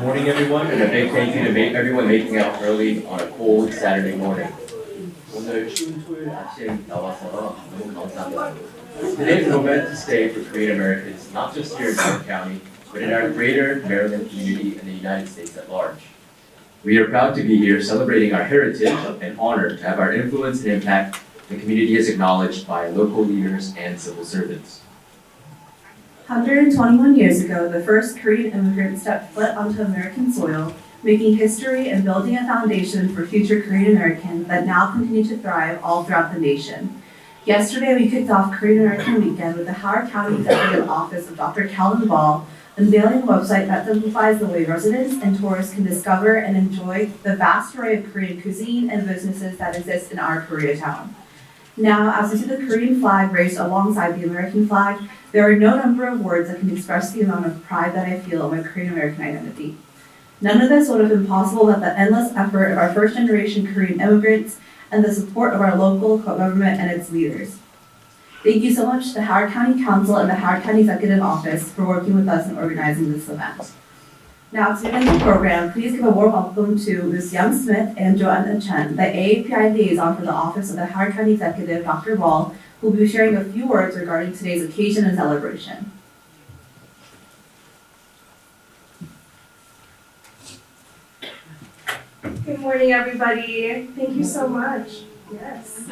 morning, everyone, and a big thank you to everyone making it out early on a cold Saturday morning. 오늘 추운 토요일 아침 나와서 너무 감사합니다. Today is a momentous day for Korean Americans, not just here in York County, but in our greater Maryland community and the United States at large. We are proud to be here celebrating our heritage and honored to have our influence and impact the community is acknowledged by local leaders and civil servants. 121 years ago, the first Korean immigrant stepped foot onto American soil, making history and building a foundation for future Korean Americans that now continue to thrive all throughout the nation. Yesterday, we kicked off Korean American Weekend with the Howard County Executive Office of Dr. Calvin Ball unveiling a website that simplifies the way residents and tourists can discover and enjoy the vast array of Korean cuisine and businesses that exist in our Koreatown. Now, as we see the Korean flag raised alongside the American flag, there are no number of words that can express the amount of pride that I feel in my Korean American identity. None of this would have been possible without the endless effort of our first generation Korean immigrants and the support of our local government and its leaders. Thank you so much to the Howard County Council and the Howard County Executive Office for working with us in organizing this event. Now, to begin the program, please give a warm welcome to Ms. Young Smith and Joanna Chen, the AAPI liaison for the Office of the Howard County Executive, Dr. Ball, who will be sharing a few words regarding today's occasion and celebration. Good morning, everybody. Thank you so much. Yes.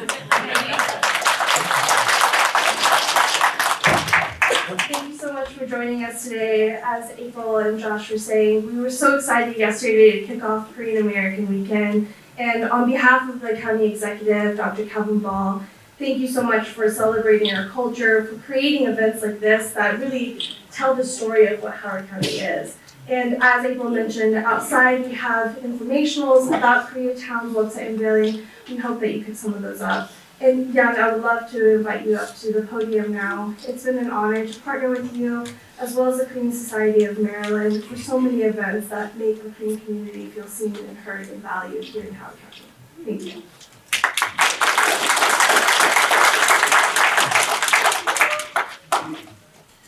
Thank you so much for joining us today. As April and Josh were saying, we were so excited yesterday to kick off Korean American Weekend. And on behalf of the County Executive, Dr. Calvin Ball, thank you so much for celebrating our culture, for creating events like this that really tell the story of what Howard County is. And as April mentioned, outside we have informationals about Koreatown's website unveiling. We hope that you pick some of those up. And Young, I would love to invite you up to the podium now. It's been an honor to partner with you, as well as the Korean Society of Maryland, for so many events that make the Korean community feel seen and heard and valued here in Howard County. Thank you.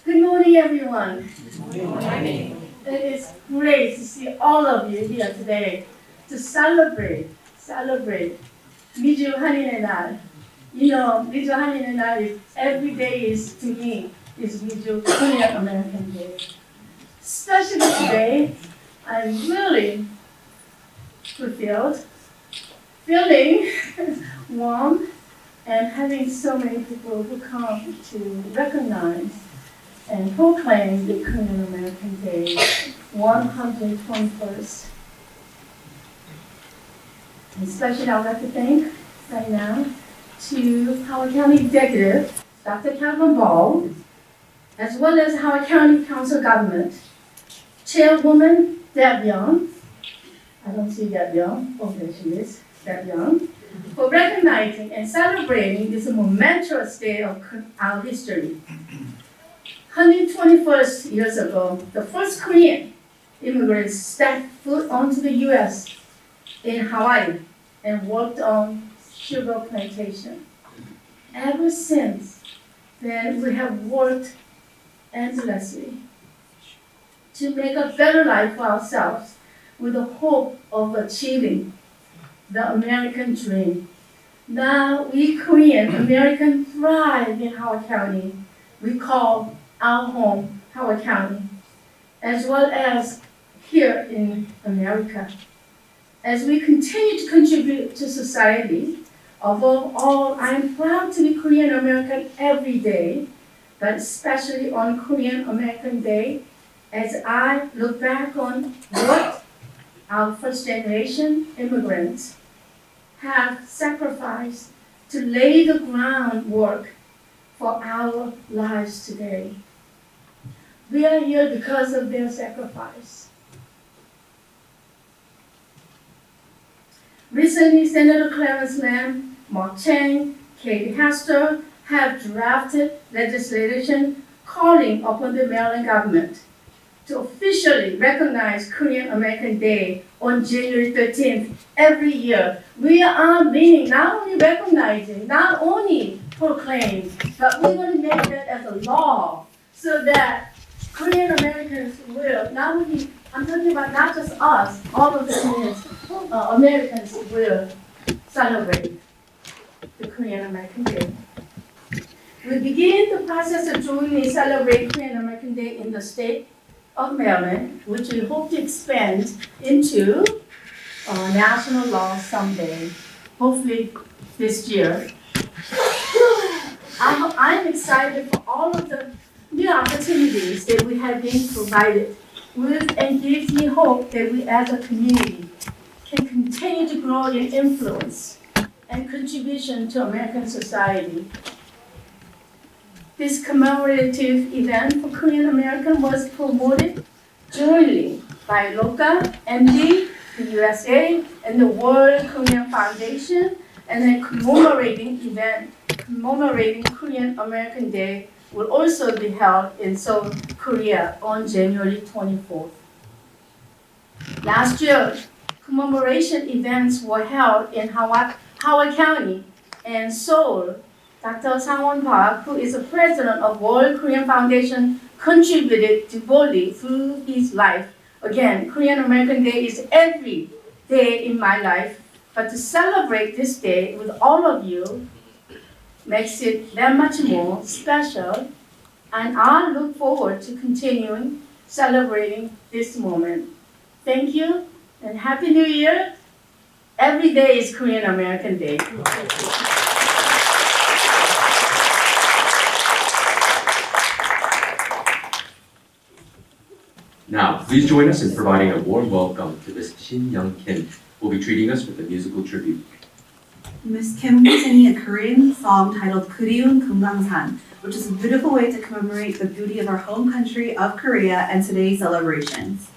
Good morning, everyone. Good morning. It is great to see all of you here today to celebrate 미주 한인의 날. You know, 미주 한인의 날 is every day is to me is 미주 Korean American Day. Especially today, I'm really fulfilled, feeling warm, and having so many people who come to recognize and proclaim the Korean American Day 121st. Especially I would like to thank right now to Howard County Executive, Dr. Calvin Ball, as well as Howard County Council Government, Chairwoman Deb Young, I don't see Deb Young, oh there she is, Deb Young, for recognizing and celebrating this momentous day of our history. 121 years ago, the first Korean immigrants stepped foot onto the U.S. in Hawaii and worked on sugar plantation. Ever since then, we have worked endlessly to make a better life for ourselves with the hope of achieving the American dream. Now, we Korean Americans thrive in Howard County. We call our home, Howard County, as well as here in America. As we continue to contribute to society, above all, I am proud to be Korean American every day, but especially on Korean American Day, as I look back on what our first generation immigrants have sacrificed to lay the groundwork for our lives today. We are here because of their sacrifice. Recently, Senator Clarence Lam, Mark Chang, Katie Hester have drafted legislation calling upon the Maryland government to officially recognize Korean American Day on January 13th every year. We are being not only recognizing, not only proclaimed, but we're going to make that as a law so that Korean Americans will not only I'm talking about not just us, all of the Koreans, Americans will celebrate the Korean American Day. We begin the process of jointly celebrate Korean American Day in the state of Maryland, which we hope to expand into national law someday, hopefully this year. I'm excited for all of the new opportunities that we have been provided with, and gives me hope that we as a community can continue to grow in influence and contribution to American society. This commemorative event for Korean American was promoted jointly by LOCA, MD, the USA, and the World Korean Foundation, and a commemorating event commemorating Korean American Day will also be held in Seoul, Korea on January 24th. Last year, commemoration events were held in Howard County and Seoul. Dr. Sang-won Park, who is the president of World Korean Foundation, contributed devoutly through his life. Again, Korean American Day is every day in my life, but to celebrate this day with all of you makes it that much more special, and I look forward to continuing celebrating this moment. Thank you, and Happy New Year. Every day is Korean American Day. Now, please join us in providing a warm welcome to Ms. Shin Young Kim, who will be treating us with a musical tribute. Ms. Kim will be singing a Korean song titled 그리운 금강산, which is a beautiful way to commemorate the beauty of our home country of Korea and today's celebrations.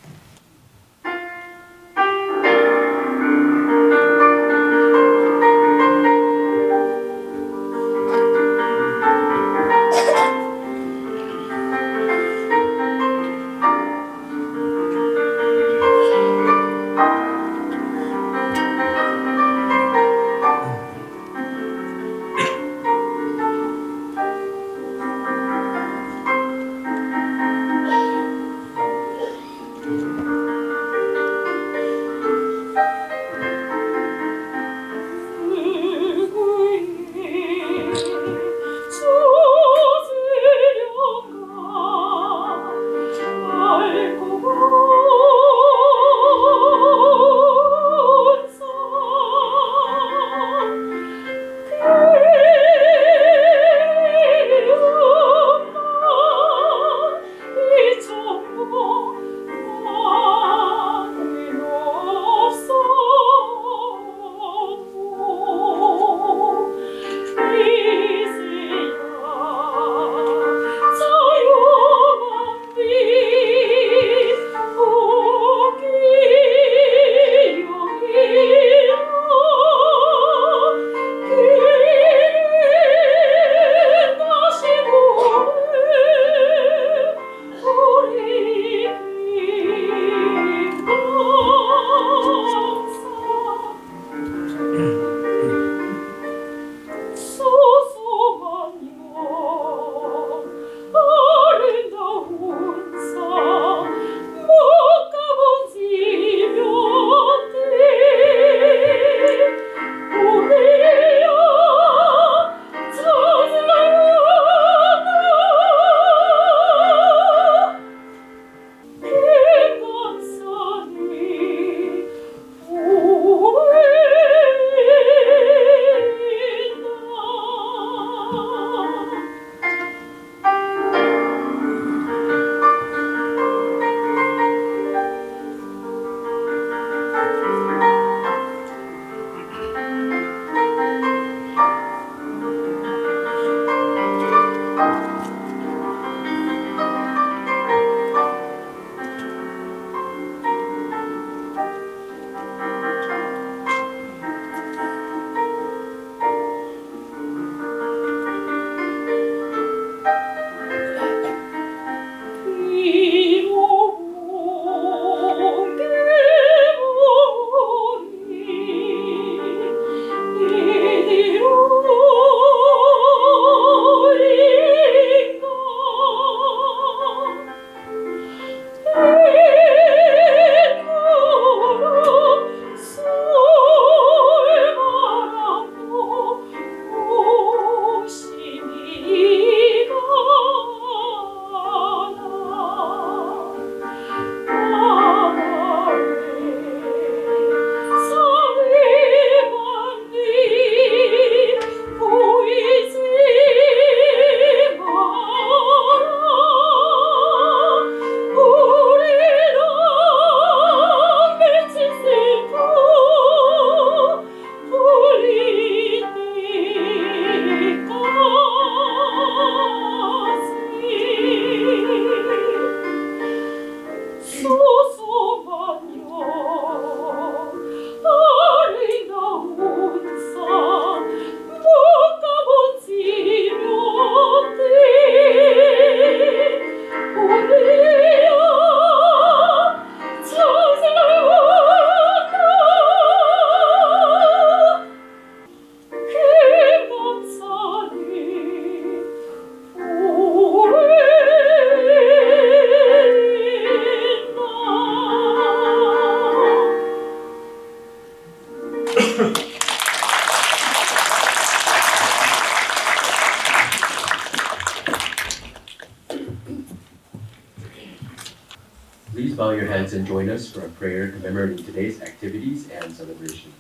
Please bow your heads and join us for a prayer commemorating today's activities and celebrations.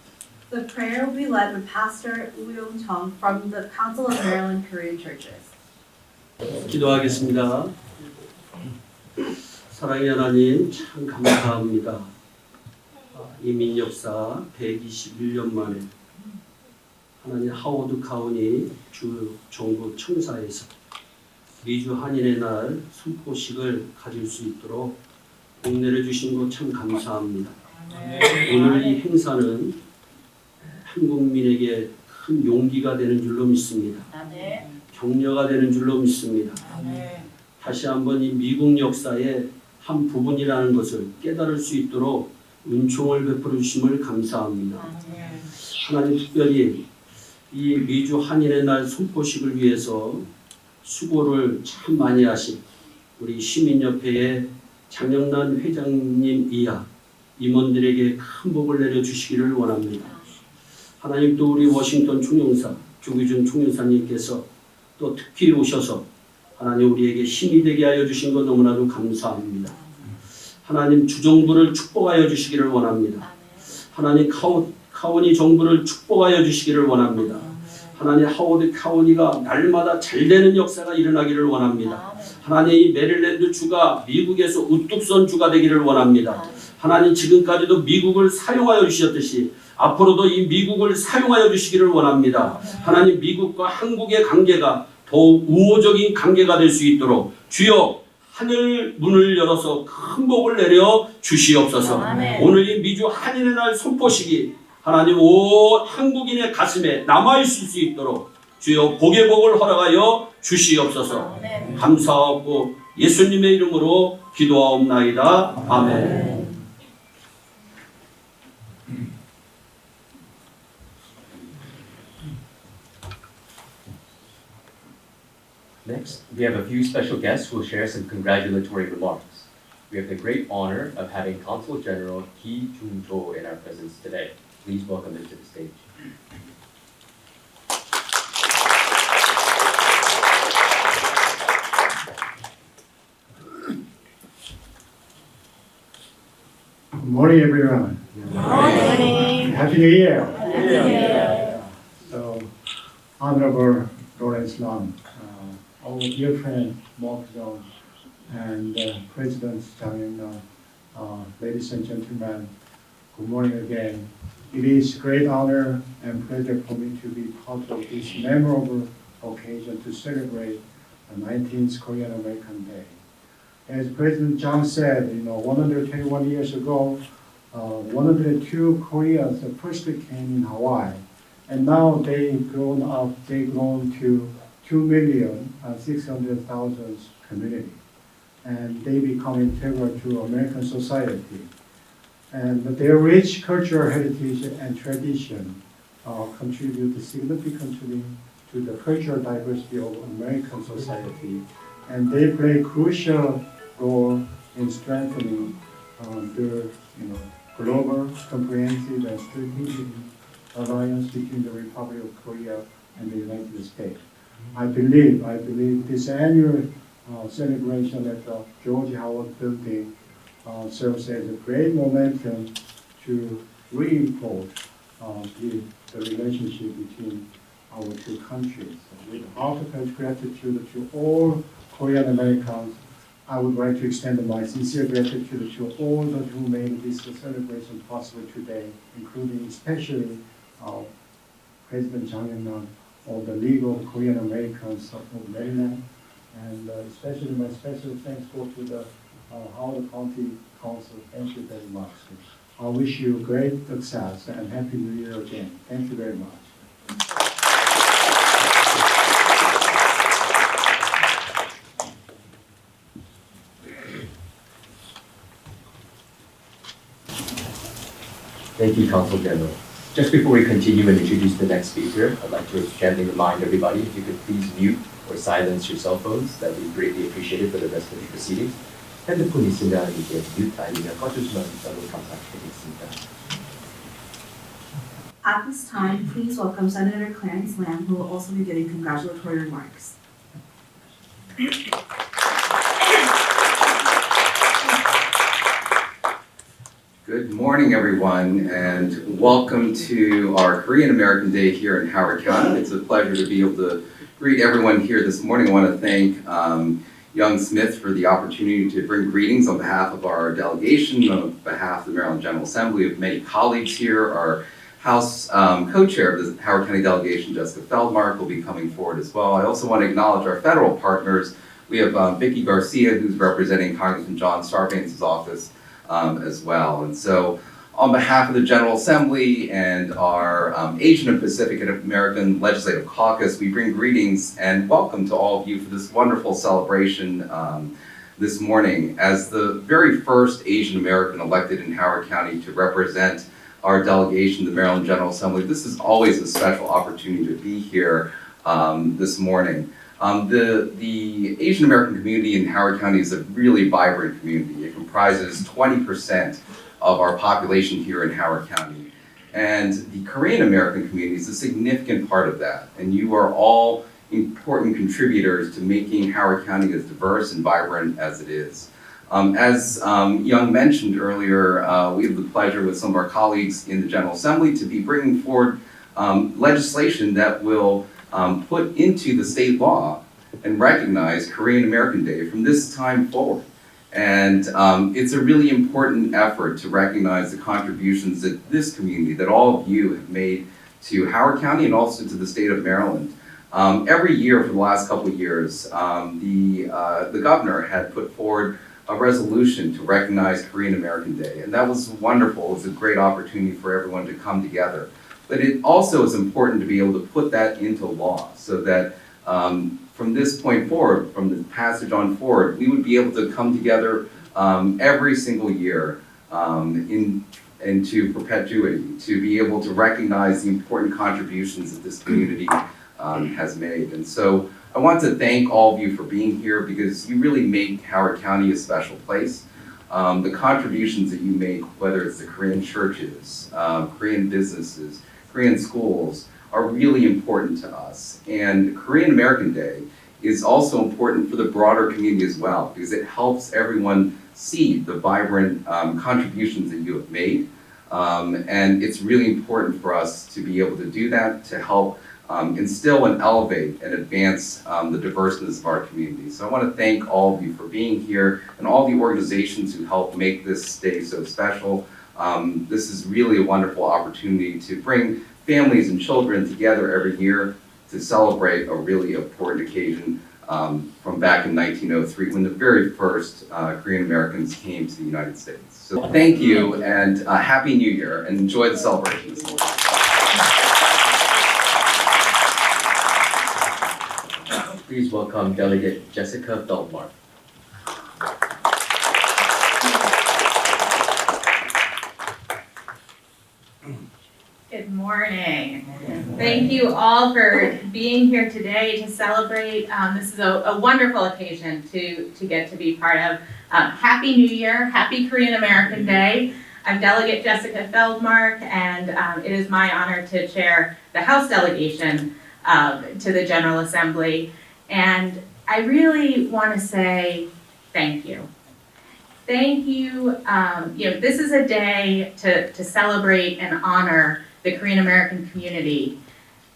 The prayer will be led by Pastor Woo Chung from the Council of Maryland Korean Churches. 기도하겠습니다. 사랑의 하나님 참 감사합니다. 이민 역사 121년 만에 하나님 하워드 카운티 주 정부 청사에서 미주 한인의 날 선포식을 가질 수 있도록 복내려 주신 것 참 감사합니다. 오늘 이 행사는 한국민에게 큰 용기가 되는 줄로 믿습니다. 격려가 되는 줄로 믿습니다. 다시 한번 이 미국 역사의 한 부분이라는 것을 깨달을 수 있도록 은총을 베풀어 주심을 감사합니다. 하나님 특별히 이 미주 한인의 날 선포식을 위해서 수고를 참 많이 하신 우리 시민협회의 장영란 회장님 이하 임원들에게 큰 복을 내려주시기를 원합니다. 하나님 또 우리 워싱턴 총영사 조규준 총영사님께서 또 특히 오셔서 하나님 우리에게 힘이 되게 하여 주신 것 너무나도 감사합니다. 하나님 주정부를 축복하여 주시기를 원합니다. 하나님 카운티 정부를 축복하여 주시기를 원합니다. 하나님 하워드 카운티가 날마다 잘 되는 역사가 일어나기를 원합니다. 하나님 이 메릴랜드 주가 미국에서 우뚝선 주가 되기를 원합니다. 하나님 지금까지도 미국을 사용하여 주셨듯이 앞으로도 이 미국을 사용하여 주시기를 원합니다. 하나님 미국과 한국의 관계가 더욱 우호적인 관계가 될 수 있도록 주여 하늘 문을 열어서 큰 복을 내려 주시옵소서. 오늘 이 미주 한인의 날 선포식이 하나님 온 한국인의 가슴에 남아있을 수 있도록 주여 복의 복을 허락하여 주시옵소서. 감사하고 예수님의 이름으로 기도하옵나이다. 아멘. Next, we have a few special guests who will share some congratulatory remarks. We have the great honor of having Consul General Ki Jung-jo in our presence today. Please welcome him to the stage. Good morning, everyone. Good morning. Happy New Year. Happy New Year. So, Honorable Lawrence Long, our dear friend Mark Zhang, and President Jang Yong-nam, ladies and gentlemen, good morning again. It is a great honor and pleasure for me to be part of this memorable occasion to celebrate the 19th Korean American Day. As President Jang said, 121 years ago, 102 Koreans first came in Hawaii, and now they've grown to 2,600,000 community, and they become integral to American society. And their rich cultural heritage and tradition contribute significantly to the cultural diversity of American society, and they play a crucial role in strengthening the global, comprehensive, and strategic alliance between the Republic of Korea and the United States. I believe this annual celebration at the George Howard Building serves as a great momentum to reinforce the relationship between our two countries. With heartfelt gratitude to all Korean Americans, I would like to extend my sincere gratitude to all those who made this celebration possible today, including especially President Jang Yong-nam of the League of Korean Americans of Maryland, and especially my special thanks go to the Howard County Council. Thank you very much. I wish you great success and Happy New Year again. Thank you very much. Thank you, Consul General. Just before we continue and introduce the next speaker, I'd like to gently remind everybody if you could please mute or silence your cell phones. That would be greatly appreciated for the rest of the proceedings. 핸드폰 있으면 이제 뮤트 아니면 꺼주시면 너무 감사드리겠습니다. At this time, please welcome Senator Clarence Lam, who will also be giving congratulatory remarks. Good morning, everyone, and welcome to our Korean American Day here in Howard County. It's a pleasure to be able to greet everyone here this morning. I want to thank Young Smith for the opportunity to bring greetings on behalf of our delegation, on behalf of the Maryland General Assembly, of many colleagues here. Our House co-chair of the Howard County delegation, Jessica Feldmark, will be coming forward as well. I also want to acknowledge our federal partners. We have Vicki Garcia, who's representing Congressman John Sarbanes' office as well. And so on behalf of the General Assembly and our Asian and Pacific American Legislative Caucus, we bring greetings and welcome to all of you for this wonderful celebration this morning. As the very first Asian American elected in Howard County to represent our delegation, the Maryland General Assembly, this is always a special opportunity to be here this morning. The Asian American community in Howard County is a really vibrant community. It comprises 20% of our population here in Howard County. And the Korean American community is a significant part of that. And you are all important contributors to making Howard County as diverse and vibrant as it is. As Young mentioned earlier, we have the pleasure with some of our colleagues in the General Assembly to be bringing forward legislation that will put into the state law and recognize Korean American Day from this time forward. And it's a really important effort to recognize the contributions that this community, that all of you have made to Howard County and also to the state of Maryland. Every year for the last couple of years, the governor had put forward a resolution to recognize Korean American Day, and that was wonderful. It was a great opportunity for everyone to come together. But it also is important to be able to put that into law so that from this point forward, from the passage on forward, we would be able to come together every single year into perpetuity to be able to recognize the important contributions that this community has made. And so I want to thank all of you for being here because you really make Howard County a special place. The contributions that you make, whether it's the Korean churches, Korean businesses, Korean schools, are really important to us. And Korean American Day is also important for the broader community as well because it helps everyone see the vibrant contributions that you have made. And it's really important for us to be able to do that to help instill and elevate and advance the diverseness of our community. So I want to thank all of you for being here and all the organizations who help make this day so special. This is really a wonderful opportunity to bring families and children together every year to celebrate a really important occasion from back in 1903 when the very first Korean Americans came to the United States. So thank you and Happy New Year and enjoy the celebration this morning. Please welcome Delegate Jessica Feldmark. Good morning. Thank you all for being here today to celebrate. This is a wonderful occasion to get to be part of. Happy New Year, Happy Korean American Day. I'm Delegate Jessica Feldmark, and it is my honor to chair the House delegation to the General Assembly. And I really want to say thank you. Thank you. This is a day to celebrate and honor the Korean American community,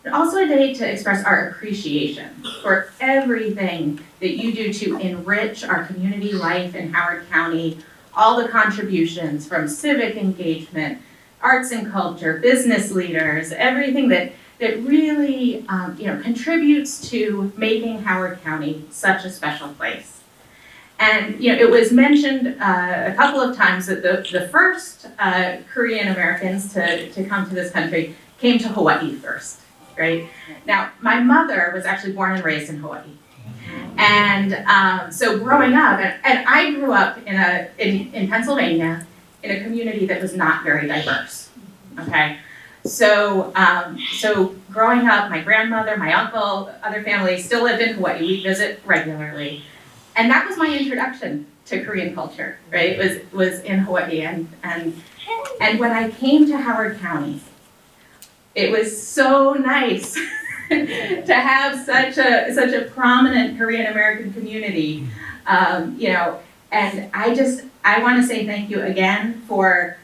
and also a day to express our appreciation for everything that you do to enrich our community life in Howard County, all the contributions from civic engagement, arts and culture, business leaders, everything that really contributes to making Howard County such a special place. And it was mentioned a couple of times that the first Korean Americans to come to this country came to Hawaii first, right? Now, my mother was actually born and raised in Hawaii. And so growing up, and I grew up in Pennsylvania in a community that was not very diverse, okay? So growing up, my grandmother, my uncle, other families still lived in Hawaii. We visit regularly. And that was my introduction to Korean culture, right? It was in Hawaii. And when I came to Howard County, it was so nice to have such a prominent Korean American community, and I want to say thank you again for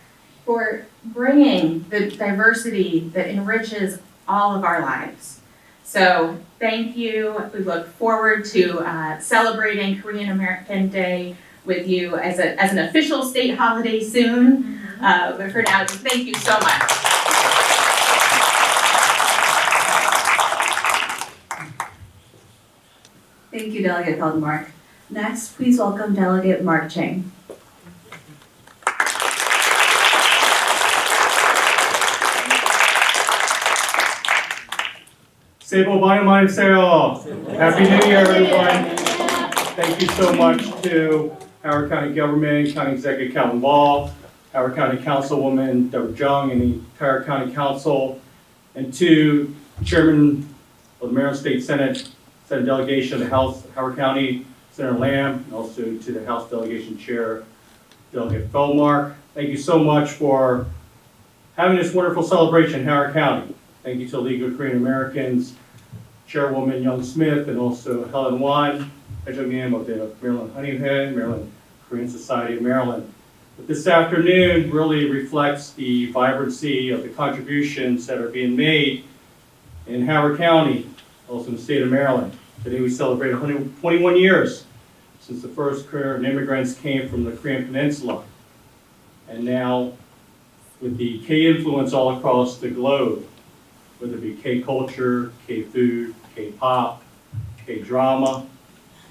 for bringing the diversity that enriches all of our lives. So thank you. We look forward to celebrating Korean American Day with you as an official state holiday soon. But for now, just thank you so much. Thank you, Delegate Feldmark. Next, please welcome Delegate Mark Chang. 새해 복 많이 받으세요. Happy New Year, everyone. Thank you so much to Howard County Government, County Executive Calvin Ball, Howard County Councilwoman Deborah Jung, and the entire County Council, and to Chairman of the Maryland State Senate Delegation of the House, Howard County, Senator Lamb, and also to the House Delegation Chair, Delegate Feldmark. Thank you so much for having this wonderful celebration in Howard County. Thank you to the League of Korean Americans, Chairwoman Young Smith, and also Helen Wan, President of the Maryland Honeyhead, Maryland Korean Society of Maryland. But this afternoon really reflects the vibrancy of the contributions that are being made in Howard County, also in the state of Maryland. Today we celebrate 121 years since the first Korean immigrants came from the Korean Peninsula. And now, with the K influence all across the globe, whether it be K-culture, K-food, K-pop, K-drama,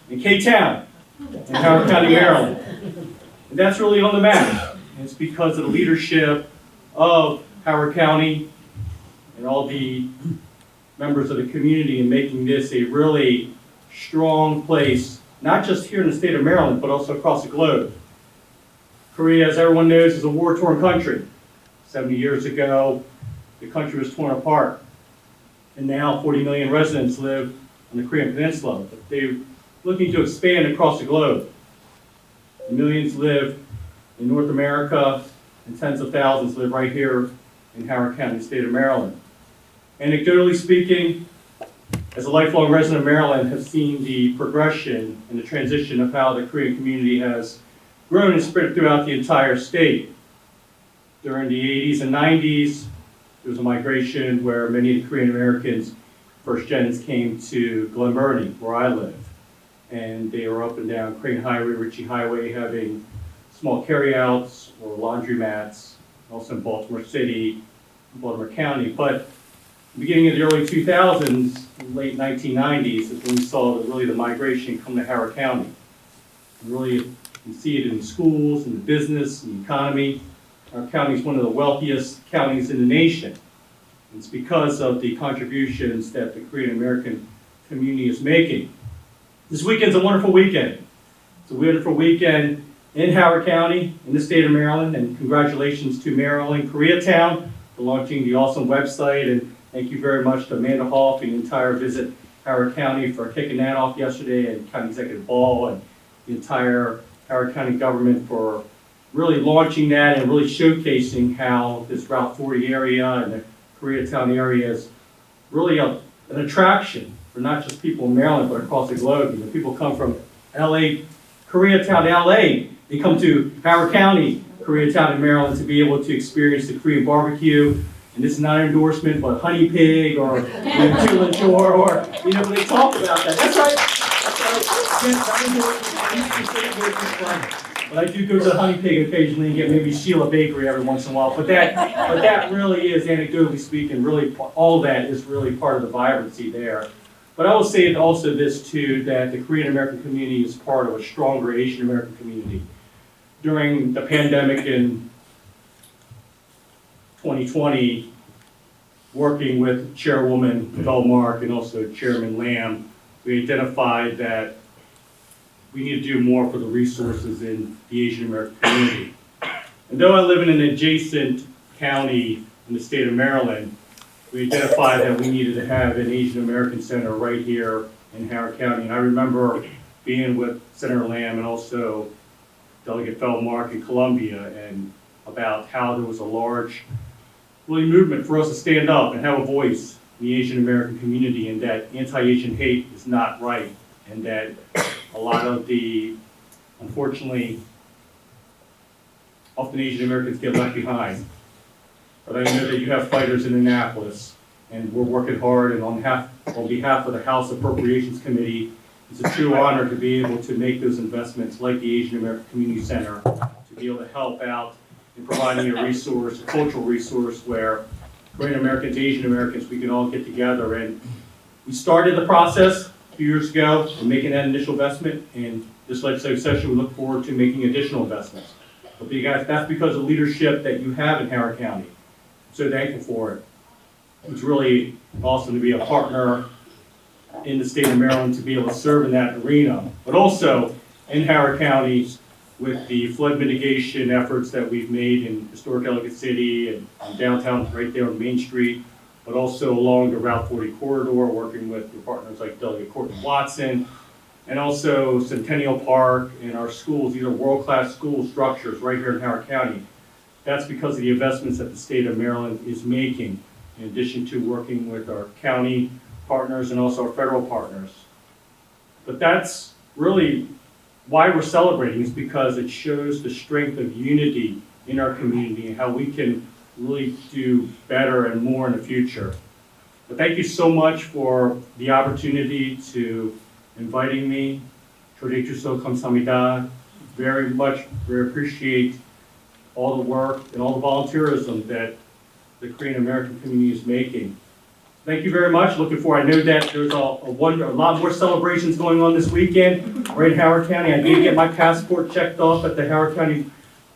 and K-town in Howard County, Maryland. And that's really on the map. And it's because of the leadership of Howard County and all the members of the community in making this a really strong place, not just here in the state of Maryland, but also across the globe. Korea, as everyone knows, is a war-torn country. 70 years ago, the country was torn apart. And now 40 million residents live on the Korean Peninsula. But they're looking to expand across the globe. Millions live in North America, and tens of thousands live right here in Howard County, state of Maryland. Anecdotally speaking, as a lifelong resident of Maryland, have seen the progression and the transition of how the Korean community has grown and spread throughout the entire state. During the 80s and 90s, there was a migration where many of the Korean Americans, first gens, came to Glen Burnie, where I live. And they were up and down Crane Highway, Ritchie Highway, having small carryouts or laundromats, also in Baltimore City, Baltimore County. But beginning of the early 2000s, late 1990s, is when we saw really the migration come to Howard County. And really, you can see it in the schools, in the business, in the economy. Our county is one of the wealthiest counties in the nation. It's because of the contributions that the Korean American community is making. This weekend's a wonderful weekend. It's a wonderful weekend in Howard County, in the state of Maryland, and congratulations to Maryland Koreatown for launching the awesome website, and thank you very much to Amanda Hoff and the entire Visit Howard County for kicking that off yesterday, and County Executive Ball and the entire Howard County government for really launching that and really showcasing how this Route 40 area and the Koreatown area is really an attraction for not just people in Maryland, but across the globe. You know, people come from LA, Koreatown, LA. They come to Howard County, Koreatown, in Maryland to be able to experience the Korean barbecue. And this is not an endorsement, but honey pig or chillin' shore, or, you know, they talk about that. That's right. But I do go to the honey pig occasionally and get maybe Sheila Bakery every once in a while. But that really is, anecdotally speaking, really all that is really part of the vibrancy there. But I will say also this too, that the Korean American community is part of a stronger Asian American community. During the pandemic in 2020, working with Chairwoman Feldmark and also Chairman Lamb, we identified that we need to do more for the resources in the Asian American community. And though I live in an adjacent county in the state of Maryland, we identified that we needed to have an Asian American center right here in Howard County. And I remember being with Senator Lamb and also Delegate Feldmark in Columbia, and about how there was a large really movement for us to stand up and have a voice in the Asian American community, and that anti-Asian hate is not right, and that a lot of the, unfortunately, often Asian Americans get left behind. But I know that you have fighters in Annapolis, and we're working hard, and on behalf of the House Appropriations Committee, it's a true honor to be able to make those investments like the Asian American Community Center, to be able to help out in providing a resource, a cultural resource where Korean Americans, Asian Americans, we can all get together. And we started the process a few years ago in making that initial investment, and this legislative session we look forward to making additional investments. But you guys, that's because of the leadership that you have in Howard County. I'm so thankful for it. It's really awesome to be a partner in the state of Maryland, to be able to serve in that arena, but also in Howard County with the flood mitigation efforts that we've made in historic Ellicott City and downtown right there on Main Street, but also along the Route 40 corridor, working with your partners like Delegate Courtney Watson, and also Centennial Park and our schools. These are world-class school structures right here in Howard County. That's because of the investments that the state of Maryland is making, in addition to working with our county partners and also our federal partners. But that's really why we're celebrating, is because it shows the strength of unity in our community and how we can really do better and more in the future. But thank you so much for the opportunity to inviting me. 초대해주셔서 감사합니다. Very much, we appreciate all the work and all the volunteerism that the Korean American community is making. Thank you very much. Looking forward. I know that there's a lot more celebrations going on this weekend right in Howard County. I did get my passport checked off at the Howard County,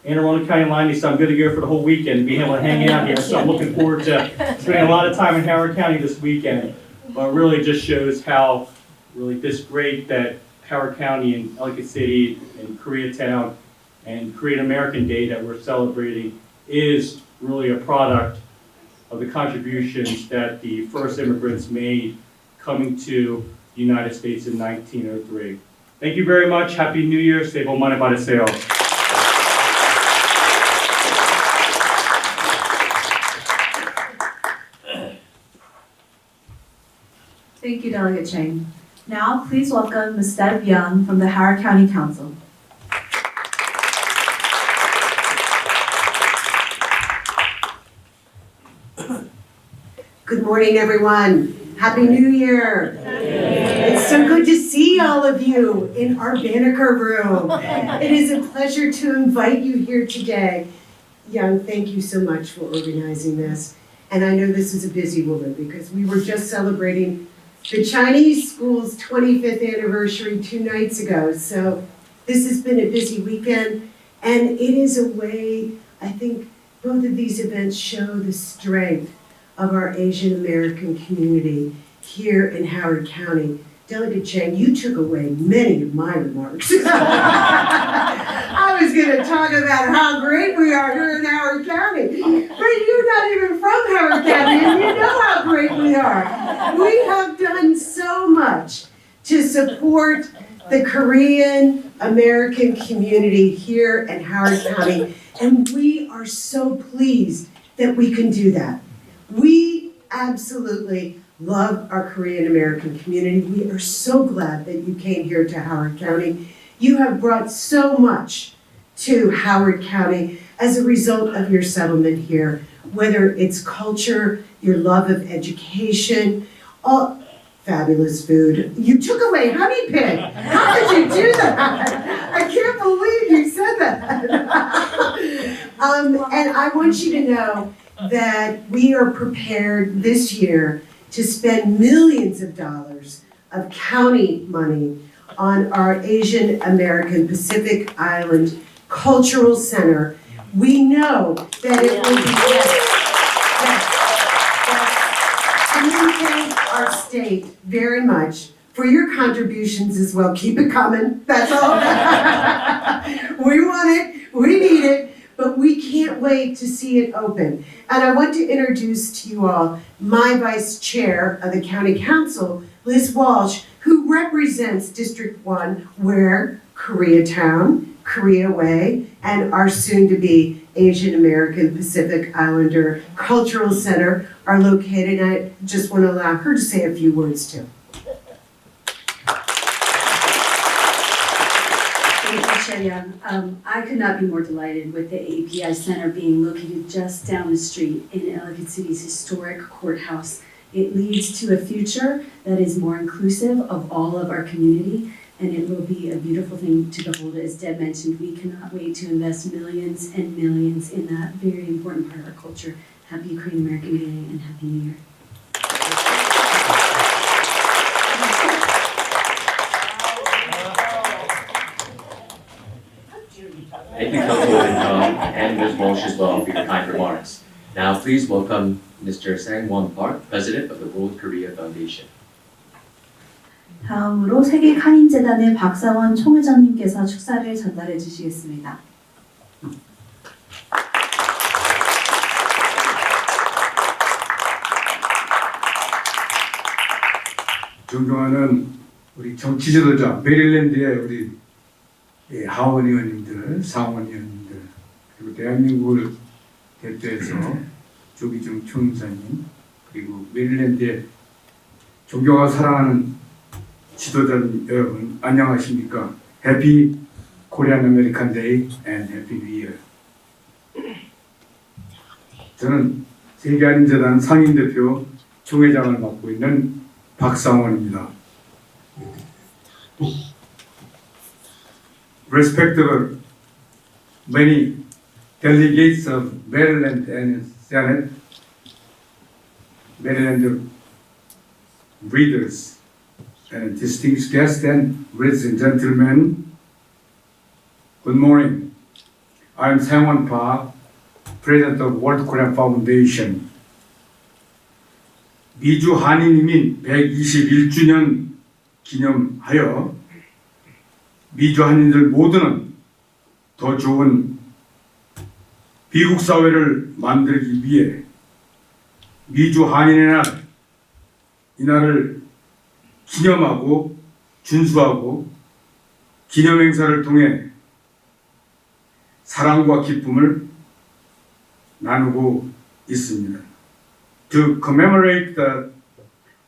Anne Arundel County line, so I'm good to go for the whole weekend and be able to hang out here. So I'm looking forward to spending a lot of time in Howard County this weekend. But it really just shows how really this great that Howard County and Ellicott City and Koreatown and Korean American Day that we're celebrating is really a product of the contributions that the first immigrants made coming to the United States in 1903. Thank you very much. Happy New Year. 새해 복 많이 받으세요. Thank you, Delegate Chang. Now, please welcome Ms. Deb Young from the Howard County Council. Good morning, everyone. Happy New Year. It's so good to see all of you in our Banneker room. It is a pleasure to invite you here today. Young, thank you so much for organizing this. And I know this is a busy woman because we were just celebrating the Chinese school's 25th anniversary 2 nights ago. So this has been a busy weekend, and it is a way, I think both of these events show the strength of our Asian American community here in Howard County. Delegate Chang, you took away many of my remarks. I was going to talk about how great we are here in Howard County, but you're not even from Howard County, and you know how great we are. We have done so much to support the Korean American community here in Howard County, and we are so pleased that we can do that. We absolutely love our Korean American community. We are so glad that you came here to Howard County. You have brought so much to Howard County as a result of your settlement here, whether it's culture, your love of education, all fabulous food. You took away Honey Pig. How did you do that? I can't believe you said that. And I want you to know that we are prepared this year to spend millions of dollars of county money on our Asian American Pacific Island Cultural Center. We know that it will be yes. And we thank our state very much for your contributions as well. Keep it coming, that's all. We want it, we need it. But we can't wait to see it open. And I want to introduce to you all my vice chair of the county council, Liz Walsh, who represents District 1, where Koreatown, Korea Way, and our soon-to-be Asian American Pacific Islander Cultural Center are located. And I just want to allow her to say a few words too. Thank you, I could not be more delighted with the API Center being located just down the street in Ellicott City's historic courthouse. It leads to a future that is more inclusive of all of our community, and it will be a beautiful thing to behold. As Deb mentioned, we cannot wait to invest millions and millions in that very important part of our culture. Happy Ukrainian American Day and Happy New Year. Thank you, Councilwoman Chung and Ms. Walsh as well for your kind remarks. Now, please welcome Mr. Sang-won Park, President of the World Korea Foundation. 다음으로 세계 칸인재단의 박상원 총회장님께서 축사를 전달해 주시겠습니다. 존경하는 우리 정치 지도자 메릴랜드의 우리 하원 의원님들, 상원 의원님들, 그리고 대한민국을 대표해서 조기중 총무사님, 그리고 메릴랜드의 존경하고 사랑하는 지도자님 여러분, 안녕하십니까? 해피 코리안 아메리칸 데이 앤 해피 뉴 이어. 저는 세계한인재단 상임대표 총회장을 맡고 있는 박상원입니다. Respectable many delegates of Maryland and Senate, Maryland readers, and distinguished guests and ladies and gentlemen, good morning. I'm Sang-won Park, President of World Korean Foundation. 미주 한인이민 121주년 기념하여 미주 한인들 모두는 더 좋은 미국 사회를 만들기 위해 미주 한인의 날, 이날을 기념하고 준수하고 기념행사를 통해 사랑과 기쁨을 나누고 있습니다. To commemorate the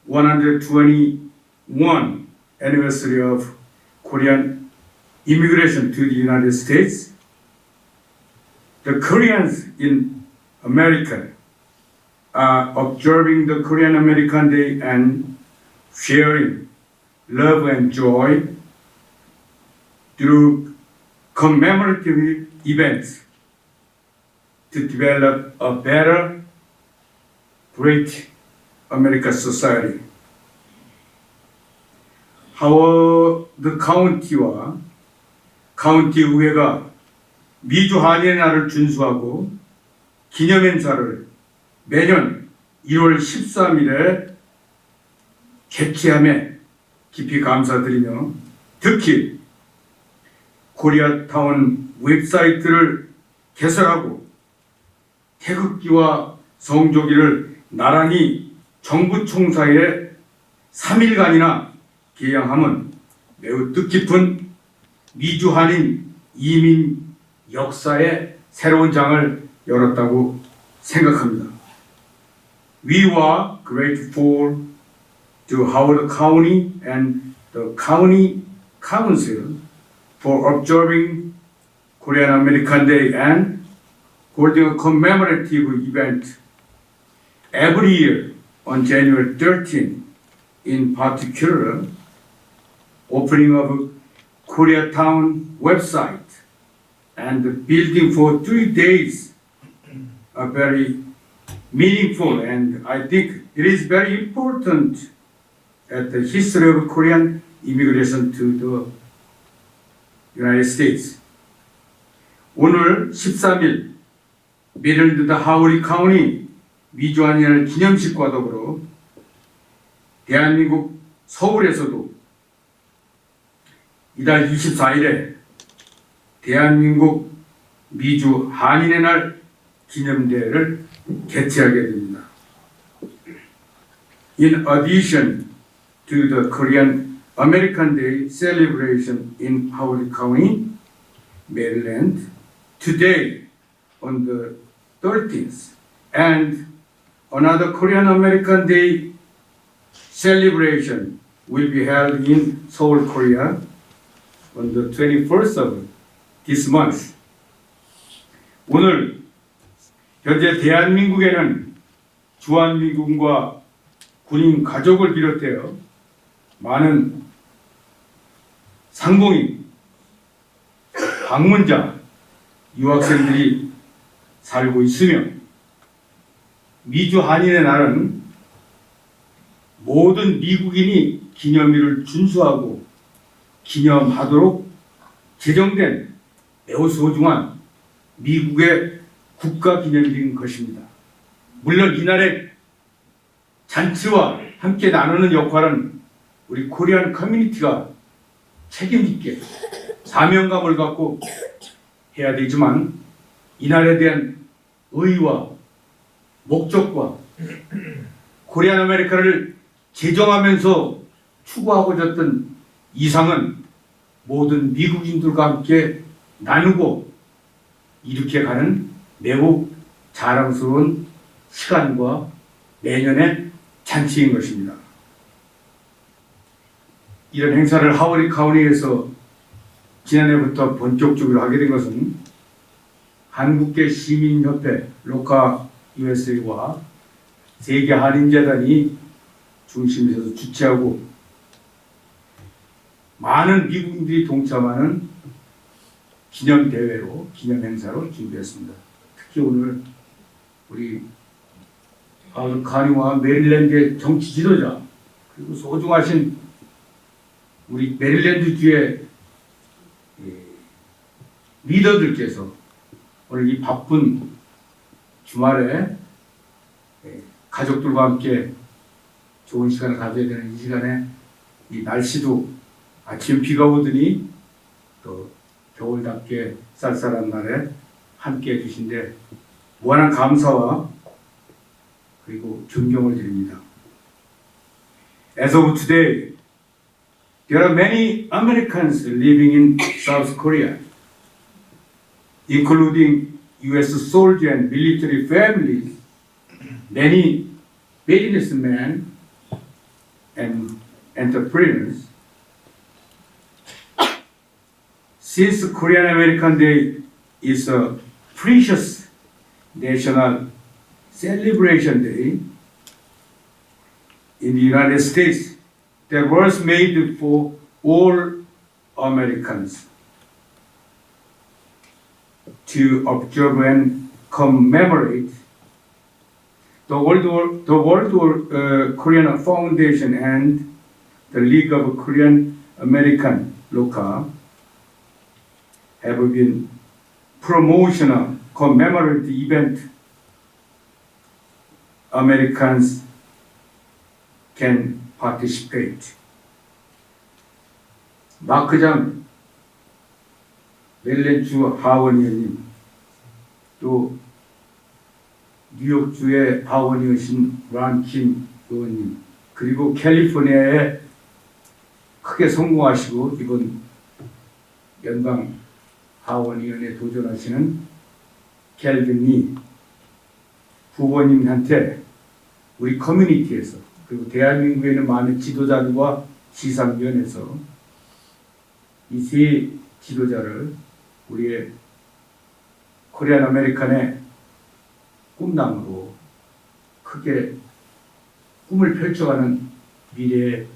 121 anniversary of Korean immigration to the United States, the Koreans in America are observing the Korean American Day and sharing love and joy through commemorative events to develop a better, great American society. 하워드 카운티와 카운티 의회가 미주 한인의 날을 준수하고 기념행사를 매년 1월 13일에 개최함에 깊이 감사드리며 특히 코리아타운 웹사이트를 개설하고 태극기와 성조기를 나란히 정부 총사에 3일간이나 개양함은 매우 뜻깊은 미주 한인 이민 역사의 새로운 장을 열었다고 생각합니다. We were grateful to Howard County and the County Council for observing Korean American Day and holding a commemorative event every year on January 13, in particular, opening of Koreatown website and the building for 3 days are very meaningful, and I think it is very important at the history of Korean immigration to the United States. 오늘 13일 메릴랜드 하워드 카운티 미주 한인날 기념식과 더불어 대한민국 서울에서도 이달 24일에 대한민국 미주 한인의 날 기념대회를 개최하게 됩니다. In addition to the Korean American Day celebration in Howard County, Maryland, today on the 13th, and another Korean American Day celebration will be held in Seoul, Korea on the 21st of this month. 오늘 현재 대한민국에는 주한미군과 군인 가족을 비롯하여 많은 상봉인, 방문자, 유학생들이 살고 있으며 미주 한인의 날은 모든 미국인이 기념일을 준수하고 기념하도록 제정된 매우 소중한 미국의 국가기념일인 것입니다. 물론 이날의 잔치와 함께 나누는 역할은 우리 코리안 커뮤니티가 책임있게 사명감을 갖고 해야 되지만 이날에 대한 의의와 목적과 코리안 아메리카를 제정하면서 추구하고자 했던 이상은 모든 미국인들과 함께 나누고 이렇게 가는 매우 자랑스러운 시간과 내년의 잔치인 것입니다. 이런 행사를 하워드 카운티에서 지난해부터 본격적으로 하게 된 것은 한국계 시민협회 로카 USA와 세계 한인재단이 중심에서 주최하고 많은 미국인들이 동참하는 기념대회로, 기념행사로 준비했습니다. 특히 오늘 우리 하워드 카운티와 메릴랜드의 정치 지도자 그리고 소중하신 우리 메릴랜드주의 리더들께서 오늘 이 바쁜 주말에 가족들과 함께 좋은 시간을 가져야 되는 이 시간에 이 날씨도 아침 비가 오더니 또 겨울답게 쌀쌀한 날에 함께 해주신데 무한한 감사와 그리고 존경을 드립니다. As of today, there are many Americans living in South Korea, including U.S. soldier and military families, many businessmen and entrepreneurs. Since Korean American Day is a precious national celebration day in the United States that was made for all Americans to observe and commemorate. The World Korean Foundation and the League of Korean American LOCA have been promotional commemorative event Americans can participate. 마크장 메릴랜드 하원 의원님, 또 뉴욕주의 하원 의원이신 란킴 의원님, 그리고 캘리포니아에 크게 성공하시고 이번 연방 하원 의원에 도전하시는 켈빈 후보님한테 우리 커뮤니티에서 그리고 대한민국에 있는 많은 지도자들과 시상위원회에서 이 세 지도자를 우리의 코리안 아메리칸의 꿈나무로 크게 꿈을 펼쳐가는 미래의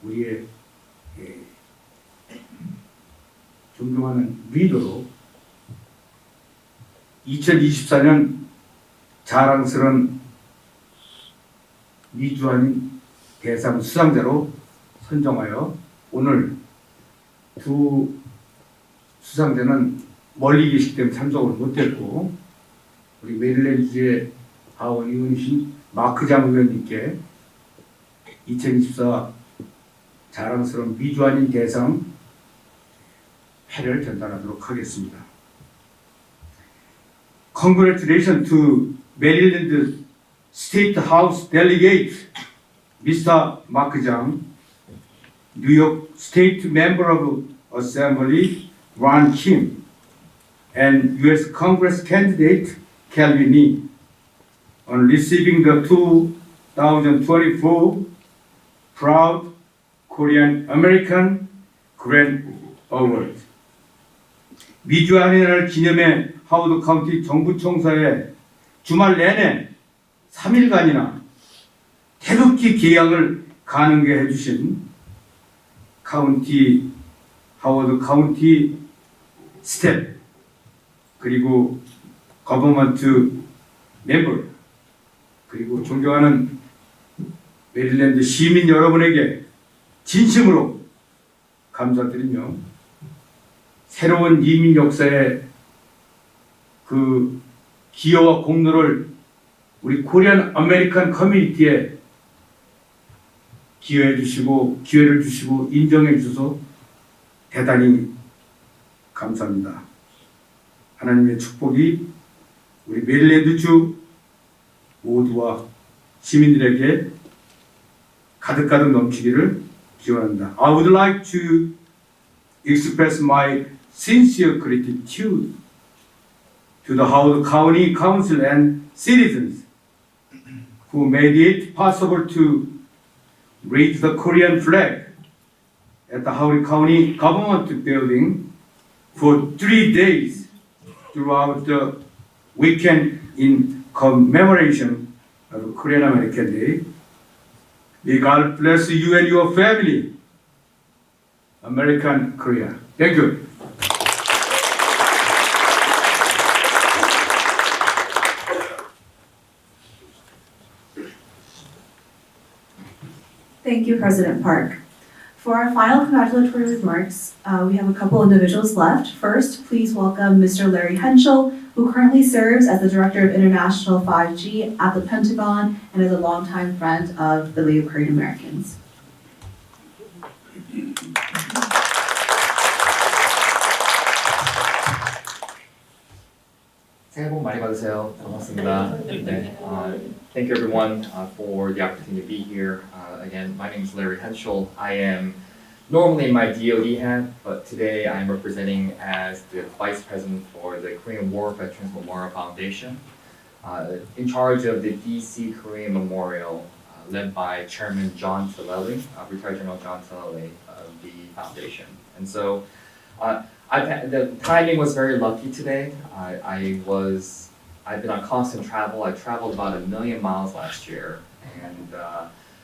우리의 존경하는 리더로 2024년 자랑스러운 미주한 대상 수상자로 선정하여 오늘 두 수상자는 멀리 계시기 때문에 참석을 못했고 우리 메릴랜드주의 하원 의원이신 마크장 의원님께 2024 자랑스러운 미주한인 대상 패를 전달하도록 하겠습니다. Congratulations to Maryland State House Delegate Mr. Mark Jang, New York State Member of Assembly Ron Kim, and U.S. Congress candidate Calvin Lee on receiving the 2024 Proud Korean American Grand Award. 미주한의 날 기념해 하워드 카운티 정부 청사에 주말 내내 3일간이나 태극기 개양을 가능하게 해주신 하워드 카운티 스텝 그리고 거버먼트 멤버 그리고 존경하는 메릴랜드 시민 여러분에게 진심으로 감사드리며 새로운 이민 역사의 그 기여와 공로를 우리 코리안 아메리칸 커뮤니티에 기여해 주시고 기회를 주시고 인정해 주셔서 대단히 감사합니다. 하나님의 축복이 우리 메릴랜드주 모두와 시민들에게 가득가득 넘치기를 기원합니다. I would like to express my sincere gratitude to the Howard County Council and citizens who made it possible to raise the Korean flag at the Howard County Government Building for 3 days throughout the weekend in commemoration of Korean American Day. May God bless you and your family. American Korea. Thank you. Thank you, President Park. For our final congratulatory remarks, we have a couple individuals left. First, please welcome Mr. Larry Henschel, who currently serves as the Director of International 5G at the Pentagon and is a longtime friend of the League of Korean Americans. 새해 복 많이 받으세요. 반갑습니다. 네, thank you everyone for the opportunity to be here. Again, my name is Larry Henschel. I am normally in my DoD hat, but today I am representing as the Vice President for the Korean War Veterans Memorial Foundation, in charge of the DC Korean Memorial, led by Chairman John Tillelly, retired General John Tillelly of the foundation. And so, the timing was very lucky today. I've been on constant travel. I traveled about 1 million miles last year, and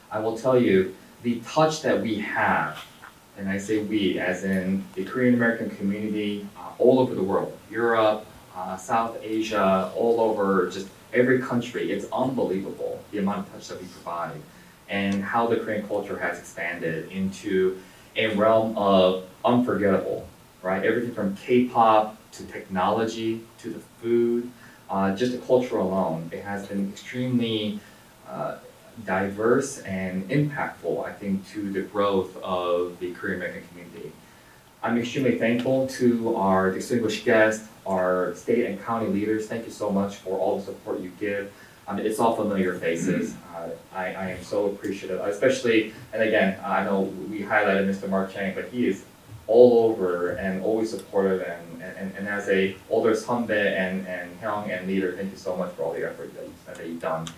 I will tell you, the touch that we have, and I say we, as in the Korean American community all over the world, Europe, South Asia, all over, just every country, it's unbelievable the amount of touch that we provide and how the Korean culture has expanded into a realm of unforgettable, right? Everything from K-pop to technology to the food, just the culture alone, it has been extremely diverse and impactful, I think, to the growth of the Korean American community. I'm extremely thankful to our distinguished guests, our state and county leaders. Thank you so much for all the support you give. It's all familiar faces. I am so appreciative, especially, and again, I know we highlighted Mr. Mark Chang, but he is all over and always supportive, and as a older 선배 and Hyung and leader, thank you so much for all the effort that you've done.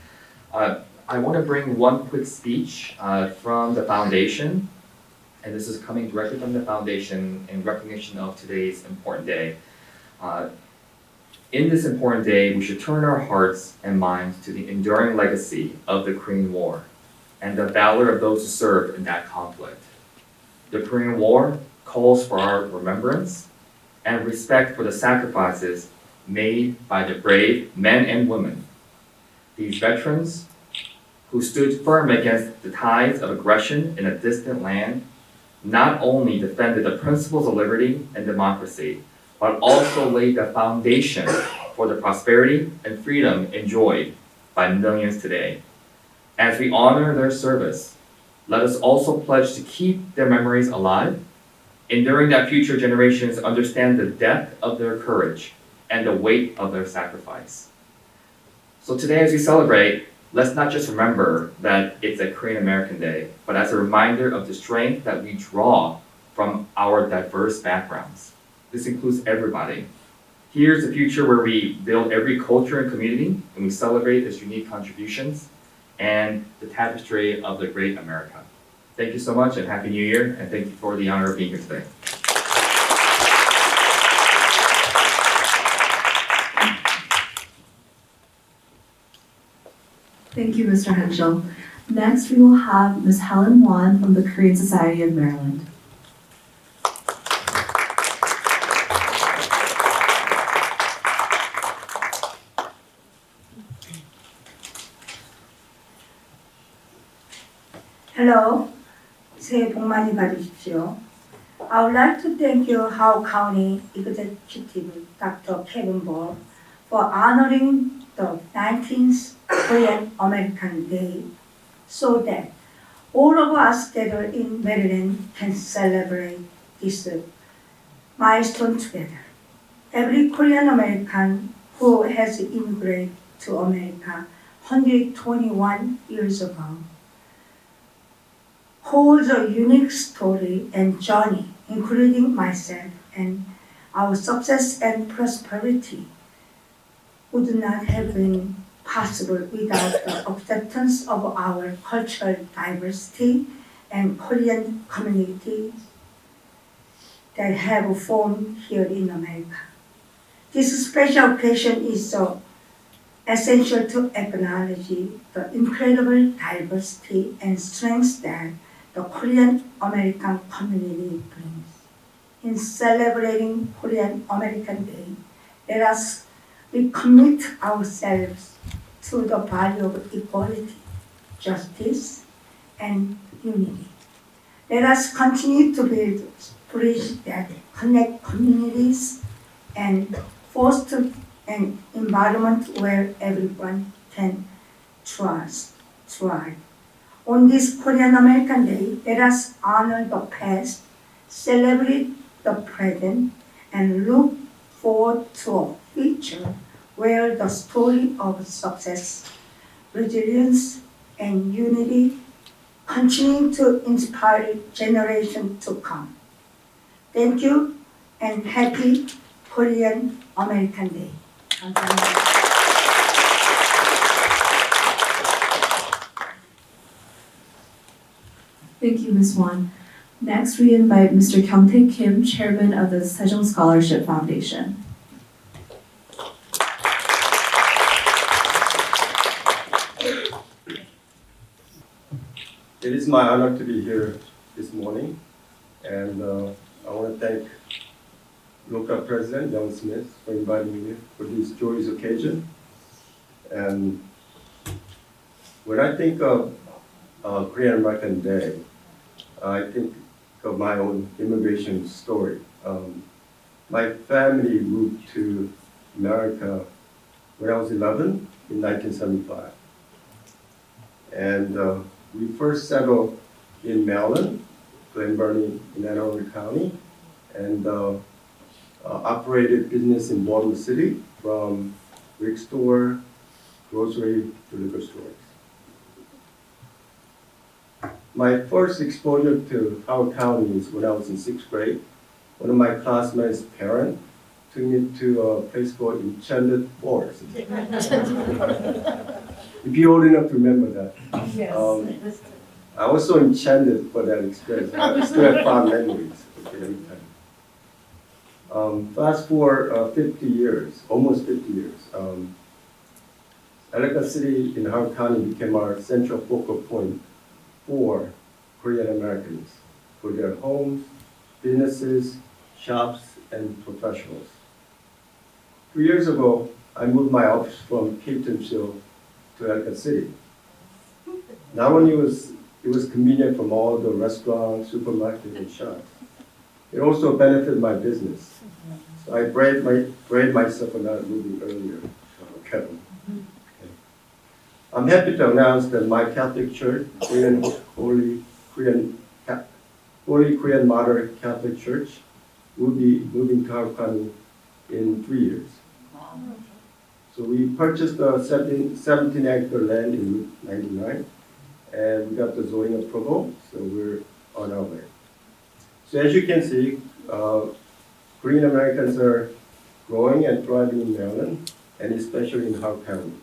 I want to bring one quick speech from the foundation, and this is coming directly from the foundation in recognition of today's important day. In this important day, we should turn our hearts and minds to the enduring legacy of the Korean War and the valor of those who served in that conflict. The Korean War calls for our remembrance and respect for the sacrifices made by the brave men and women. These veterans who stood firm against the tides of aggression in a distant land not only defended the principles of liberty and democracy, but also laid the foundation for the prosperity and freedom enjoyed by millions today. As we honor their service, let us also pledge to keep their memories alive, ensuring that future generations understand the depth of their courage and the weight of their sacrifice. So today, as we celebrate, let's not just remember that it's a Korean American Day, but as a reminder of the strength that we draw from our diverse backgrounds. This includes everybody. Here's a future where we build every culture and community, and we celebrate its unique contributions and the tapestry of the great America. Thank you so much, and Happy New Year, and thank you for the honor of being here today. Thank you, Mr. Henschel. Next, we will have Ms. Helen Wan from the Korean Society of Maryland. Hello, 새해 복 많이 받으십시오. I would like to thank you, Howard County Executive Dr. Kevin Ball, for honoring the 19th Korean American Day so that all of us that are in Maryland can celebrate this milestone together. Every Korean American who has immigrated to America 121 years ago holds a unique story and journey, including myself, and our success and prosperity would not have been possible without the acceptance of our cultural diversity and Korean communities that have formed here in America. This special occasion is so essential to acknowledge the incredible diversity and strength that the Korean American community brings. In celebrating Korean American Day, let us recommit ourselves to the value of equality, justice, and unity. Let us continue to build bridges that connect communities and foster an environment where everyone can thrive. On this Korean American Day, let us honor the past, celebrate the present, and look forward to a future where the story of success, resilience, and unity continue to inspire generations to come. Thank you and happy Korean American Day. 감사합니다. Thank you, Ms. Wan. Next, we invite Mr. Kyung-tae Kim, Chairman of the Sejong Scholarship Foundation. It is my honor to be here this morning, and I want to thank local President Young Smith for inviting me for this joyous occasion. And when I think of Korean American Day, I think of my own immigration story. My family moved to America when I was 11 in 1975. And we first settled in Maryland, Glen Burnie in Anne Arundel County, and operated business in Baltimore City from brick store, grocery to liquor stores. My first exposure to Howard County is when I was in 6th grade. One of my classmates' parents took me to a place called Enchanted Forest. If you're old enough to remember that. Yes. I was so enchanted for that experience. I still have fond memories of it every time. Fast forward 50 years, almost 50 years. Ellicott City in Howard County became our central focal point for Korean Americans, for their homes, businesses, shops, and professionals. 2 years ago, I moved my office from Catonsville to Ellicott City. Not only it was convenient from all the restaurants, supermarkets, and shops, it also benefited my business. So I brayed myself for not moving earlier. Kevin. I'm happy to announce that my Catholic Church, Holy Korean Modern Catholic Church, will be moving to Howard County in 3 years. So we purchased a 17-acre land in Route 99, and we got the zoning approval, so we're on our way. So as you can see, Korean Americans are growing and thriving in Maryland, and especially in Howard County.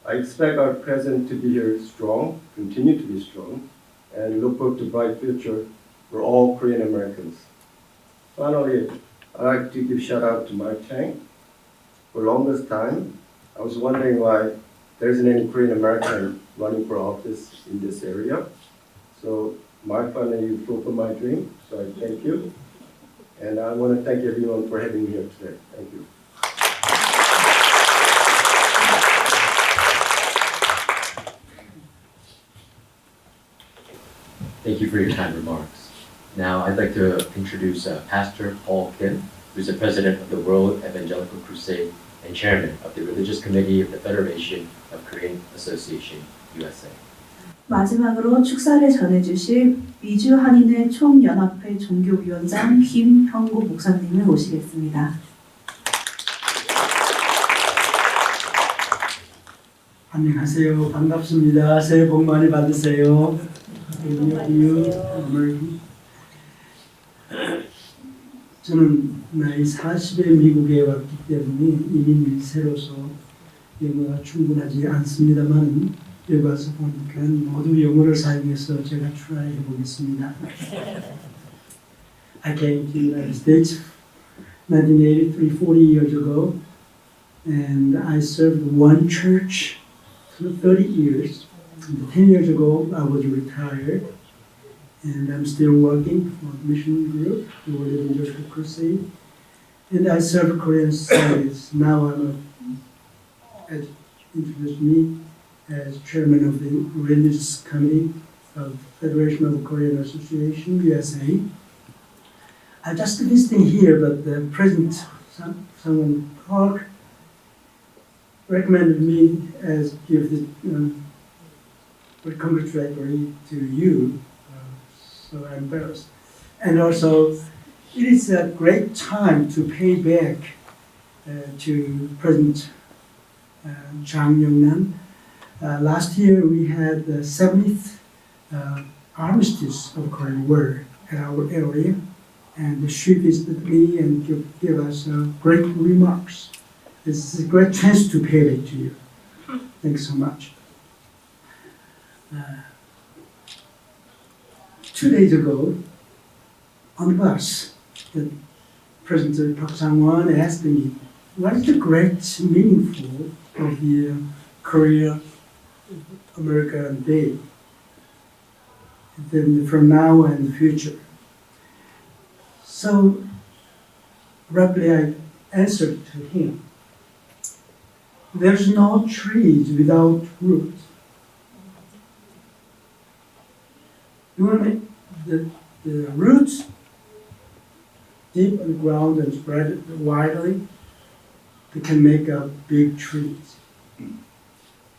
I expect our president to be here strong, continue to be strong, and look forward to a bright future for all Korean Americans. Finally, I'd like to give a shout out to Mike Chang. For the longest time, I was wondering why there isn't any Korean American running for office in this area. So my family, you fulfill my dream, so I thank you. And I want to thank everyone for having me here today. Thank you. Thank you for your kind remarks. Now, I'd like to introduce Pastor Paul Kim, who's the president of the World Evangelical Crusade and chairman of the Religious Committee of the Federation of Korean Association, USA. 마지막으로 축사를 전해주실 미주 한인회 총연합회 종교위원장 김형구 목사님을 모시겠습니다. 안녕하세요. 반갑습니다. 새해 복 많이 받으세요. 저는 나이 40에 미국에 왔기 때문에 이민 1세로서 영어가 충분하지 않습니다만 여기 와서 보니까 모두 영어를 사용해서 제가 트라이 해보겠습니다. I came to the United States 1983, 40 years ago, and I served one church for 30 years. 10 years ago, I was retired, and I'm still working for a mission group, the World Evangelical Crusade, and I serve Korean societies. Now as introduced me as chairman of the Religious Committee of Federation of Korean Association, USA. I'm just visiting here, but the President, someone Park, recommended me as give the congratulatory to you, so I'm embarrassed. And also, it is a great time to pay back to President Chang Yong-nan. Last year we had the 70th armistice of Korean War at our area, and she visited me and gave us great remarks. This is a great chance to pay back to you. Thanks so much. 2 days ago, on the bus, the President Park Sang-won asked me, what is the great meaningful of the Korea American Day, then from now and the future? So, roughly I answered to him, there's no trees without roots. You want to make the roots deep on the ground and spread it widely, they can make up big trees.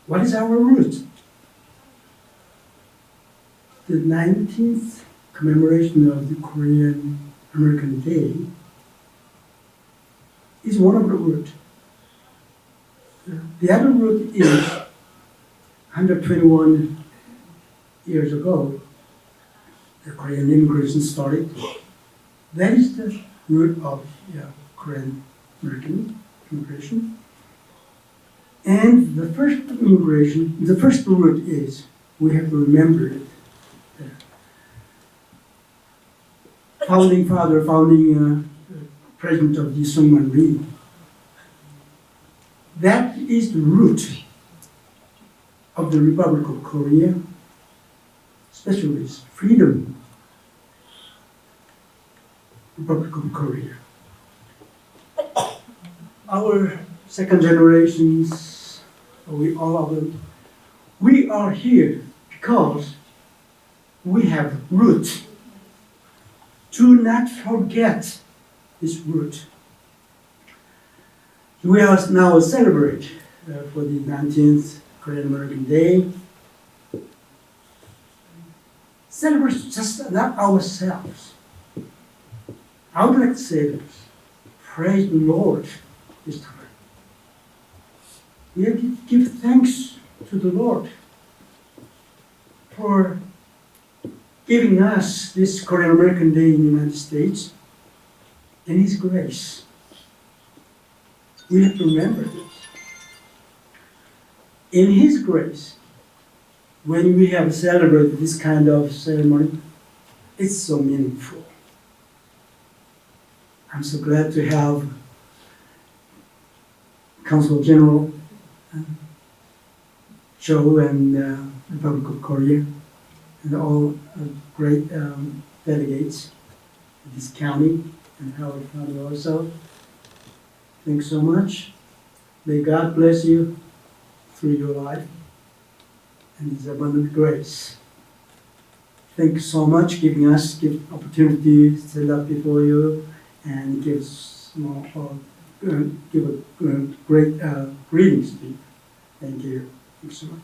What is our root? The 19th commemoration of the Korean American Day is one of the roots. The other root is 121 years ago, the Korean immigration started. That is the root of Korean American immigration. And the first root is we have to remember it. The founding president of the Sungman Rhee. That is the root of the Republic of Korea, especially freedom. Republic of Korea. Our second generations, all of them, we are here because we have root. Do not forget this root. We are now celebrate for the 19th Korean American Day. Celebrate just not ourselves. I would like to say this. Praise the Lord this time. We have to give thanks to the Lord for giving us this Korean American Day in the United States and His grace. We have to remember this. In His grace, when we have celebrated this kind of ceremony, it's so meaningful. I'm so glad to have Consul General Joe and Republic of Korea, and all great delegates of this county and Howard County also. Thanks so much. May God bless you through your life and His abundant grace. Thank you so much giving us opportunity to stand up before you and give a great greeting speech. Thank you. Thanks so much.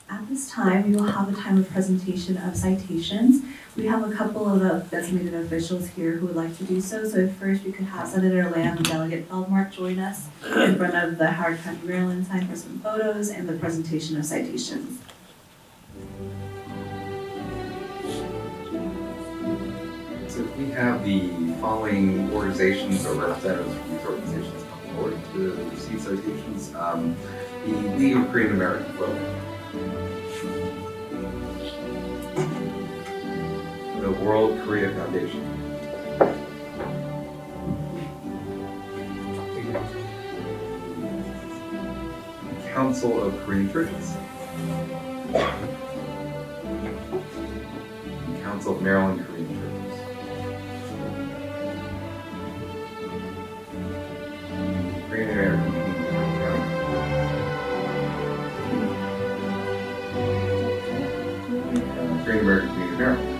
At this time, we will have a time of presentation of citations. We have a couple of designated officials here who would like to do so. So first we could have Senator Lamb and Delegate Feldmark join us in front of the Howard County, Maryland sign for some photos and the presentation of citations. So if we have the following organizations or representatives from these organizations come forward to receive citations. The League of Korean American Folk, the World Korea Foundation, Council of Korean Churches, Council of Maryland Korean Churches, Korean American Korean American Community of Maryland.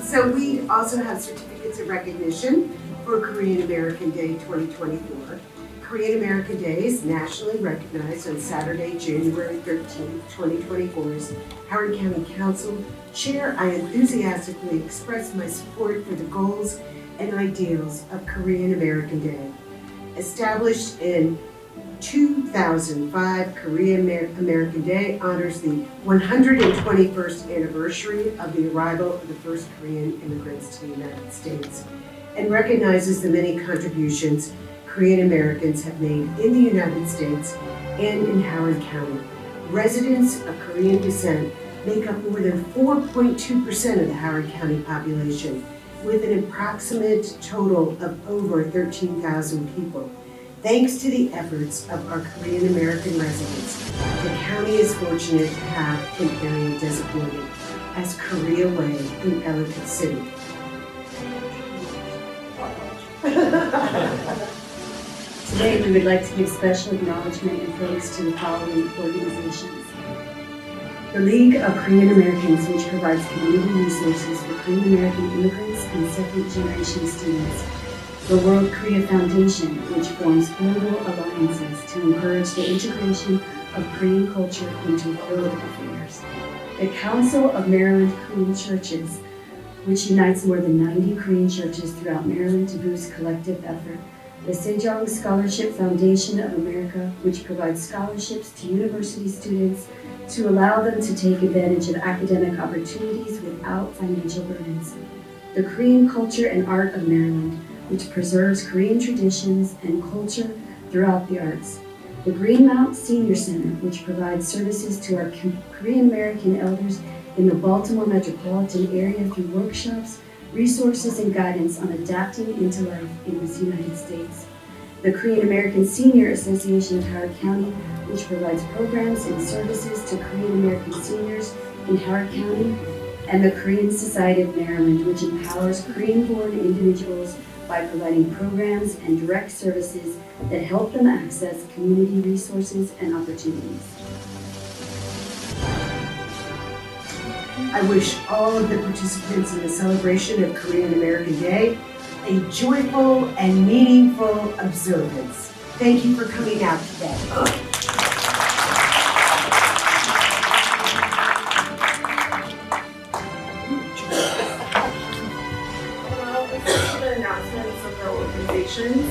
So we also have certificates of recognition for Korean American Day 2024. Korean American Day is nationally recognized on Saturday, January 13th, 2024. As Howard County Council Chair, I enthusiastically express my support for the goals and ideals of Korean American Day. Established in 2005, Korean American Day honors the 121st anniversary of the arrival of the first Korean immigrants to the United States and recognizes the many contributions Korean Americans have made in the United States and in Howard County. Residents of Korean descent make up more than 4.2% of the Howard County population, with an approximate total of over 13,000 people. Thanks to the efforts of our Korean American residents, the county is fortunate to have an area designated as Korea Way in Ellicott City. Today, we would like to give special acknowledgement and thanks to the following organizations. The League of Korean Americans, which provides community resources for Korean American immigrants and second-generation students. The World Korea Foundation, which forms global alliances to encourage the integration of Korean culture into world affairs. The Council of Maryland Korean Churches, which unites more than 90 Korean churches throughout Maryland to boost collective effort. The Sejong Scholarship Foundation of America, which provides scholarships to university students to allow them to take advantage of academic opportunities without financial burdens. The Korean Culture and Art of Maryland, which preserves Korean traditions and culture throughout the arts. The Greenmount Senior Center, which provides services to our Korean American elders in the Baltimore metropolitan area through workshops, resources, and guidance on adapting into life in this United States. The Korean American Senior Association of Howard County, which provides programs and services to Korean American seniors in Howard County. And the Korean Society of Maryland, which empowers Korean-born individuals by providing programs and direct services that help them access community resources and opportunities. I wish all of the participants in the celebration of Korean American Day a joyful and meaningful observance. Thank you for coming out today. Well, let's get to the announcements of the organizations.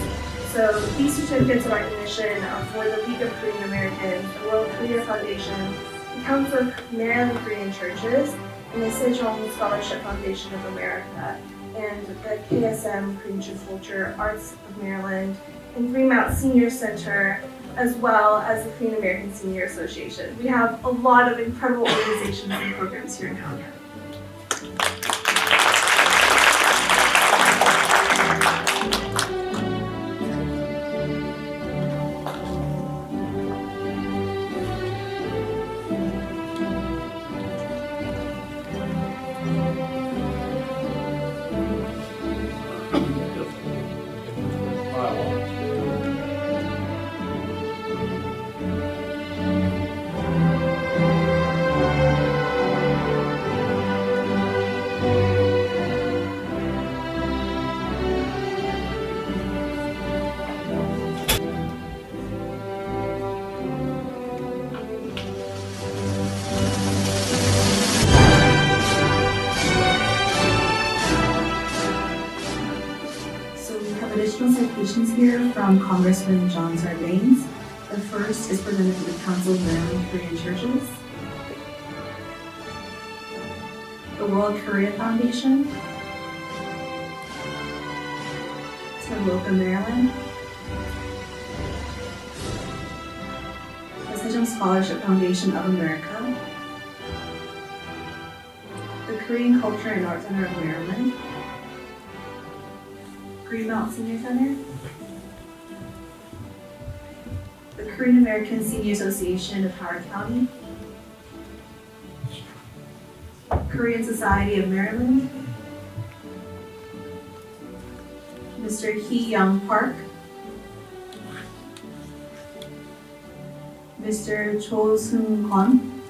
So these certificates of recognition are for the League of Korean Americans, the World Korea Foundation, the Council of Maryland Korean Churches, and the Sejong Scholarship Foundation of America, and the KSM Korean Church Culture Arts of Maryland, and Green Mount Senior Center, as well as the Korean American Senior Association. We have a lot of incredible organizations and programs here in Howard County. Additional citations here from Congressman John Sarbanes. The first is presented to the Council of Maryland Korean Churches, the World Korea Foundation, Loka, Maryland, the Sejong Scholarship Foundation of America, the Korean Culture and Art Center of Maryland, Green Mount Senior Center, the Korean American Senior Association of Howard County, Korean Society of Maryland, Mr. Hee Young Park, Mr. Cho Seung Kwon,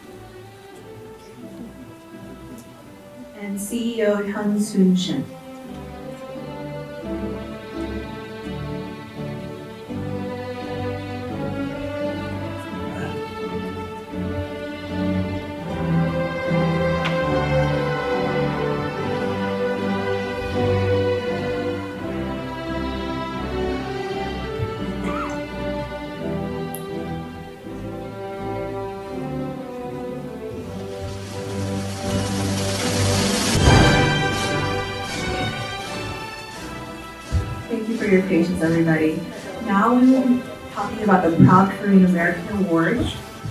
and CEO Hyun Soon Shin. Thank you for your patience, everybody. Now we will be talking about the Proud Korean American Award.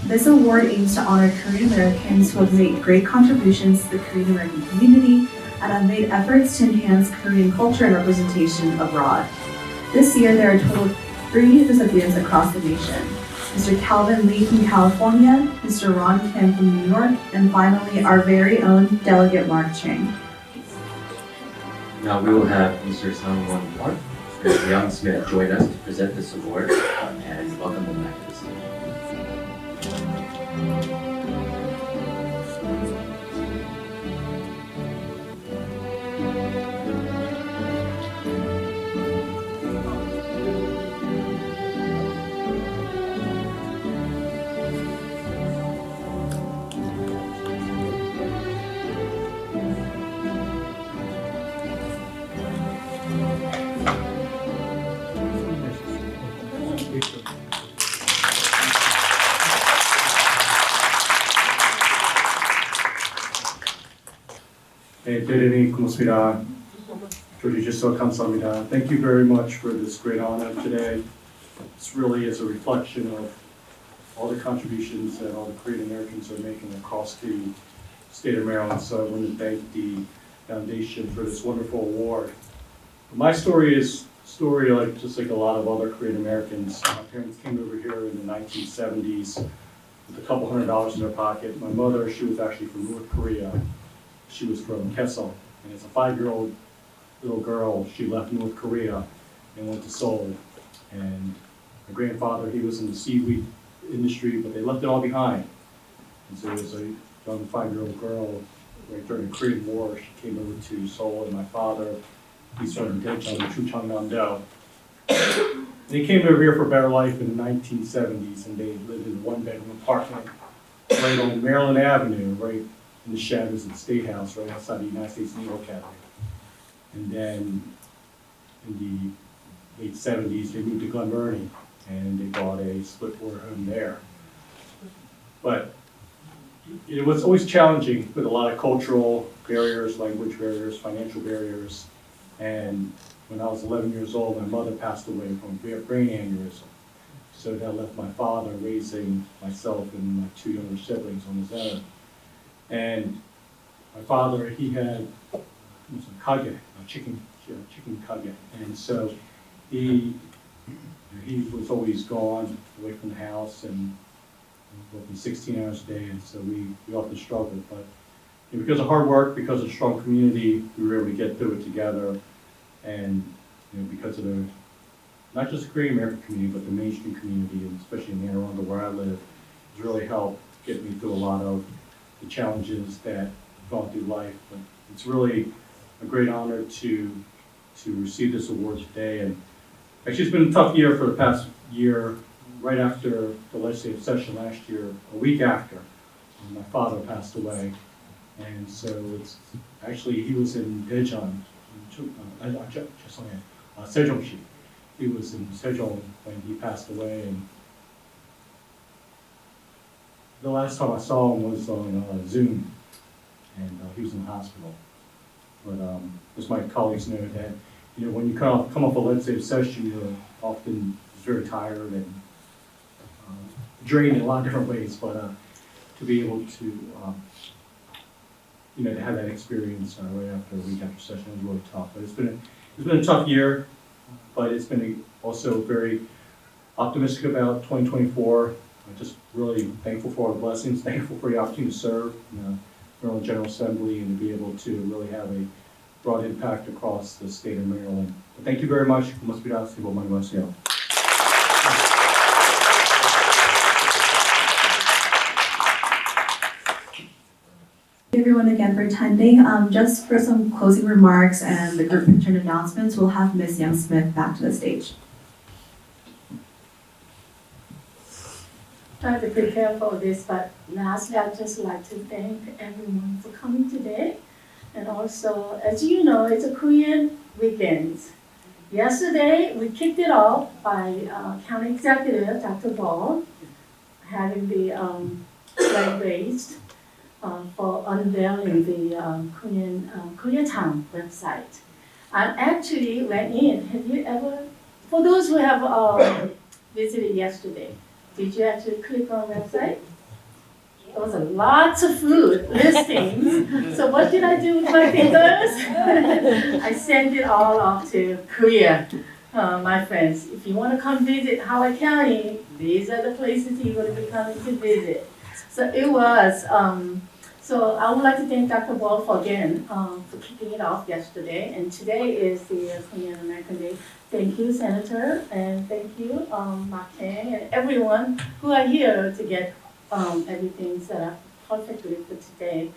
This award aims to honor Korean Americans who have made great contributions to the Korean American community and have made efforts to enhance Korean culture and representation abroad. This year, there are a total of 3 recipients across the nation. Mr. Calvin Lee from California, Mr. Ron Kim from New York, and finally, our very own Delegate Mark Chang. Now we will have Mr. Sang-won Park, Mr. Young Smith join us to present this award and welcome them back to the stage. 대단히 고맙습니다. 주셔서 감사합니다. Thank you very much for this great honor today. This really is a reflection of all the contributions that all the Korean Americans are making across the state of Maryland. So I want to thank the foundation for this wonderful award. My story is just like a lot of other Korean Americans. My parents came over here in the 1970s with a couple $100s in their pocket. My mother, she was actually from North Korea. She was from Kaesong, and as a 5-year-old little girl, she left North Korea and went to Seoul. And my grandfather, he was in the seaweed industry, but they left it all behind. And so as a young 5-year-old girl, right during the Korean War. She came over to Seoul, and my father, he started in Daejeon, Chungcheongnam-do. They came over here for a better life in the 1970s, and they lived in a one-bedroom apartment right on Maryland Avenue, right in the shadows of the State House, right outside the United States Naval Academy. And then in the late 70s, they moved to Glen Burnie, and they bought a split-floor home there. But it was always challenging with a lot of cultural barriers, language barriers, financial barriers. And when I was 11 years old, my mother passed away from a brain aneurysm. So that left my father raising myself and my two younger siblings on his own. And my father, he had a kage, a chicken kage. And so he was always gone away from the house and working 16 hours a day, and so we often struggled. But because of hard work, because of strong community, we were able to get through it together. And because of not just the Korean American community, but the mainstream community, and especially in Anne Arundel where I live, has really helped get me through a lot of the challenges that I've gone through life. But it's really a great honor to receive this award today. And actually, it's been a tough year for the past year. Right after the legislative session last year, a week after, my father passed away. And so it's actually, he was in Daejeon, Sejong시. He was in Sejong when he passed away. And the last time I saw him was on Zoom, and he was in the hospital. But as my colleagues know, that when you come off a legislative session, you're often very tired and drained in a lot of different ways. But to be able to to have that experience right after a week after session was really tough. But it's been a tough year, but it's been also very optimistic about 2024. I'm just really thankful for all the blessings, thankful for the opportunity to serve in the Maryland General Assembly and to be able to really have a broad impact across the state of Maryland. But thank you very much. Thank you everyone again for attending. Just for some closing remarks and the group picture announcements, we'll have Ms. Young Smith back to the stage. I have to prepare for this, but lastly, I'd just like to thank everyone for coming today. And also, as you know, it's a Korean weekend. Yesterday, we kicked it off by County Executive Dr. Ball having the flag raised for unveiling the Koreatown website. I actually went in. Have you ever, for those who have visited yesterday, did you actually click on the website? There was a lot of food listings. So what did I do with my fingers? I sent it all off to Korea. My friends, if you want to come visit Howard County, these are the places you're going to be coming to visit. So it was, so I would like to thank Dr. Ball for kicking it off yesterday. And today is the Korean American Day. Thank you, Senator, and thank you, Mark Kang, and everyone who are here to get everything set up perfectly for today.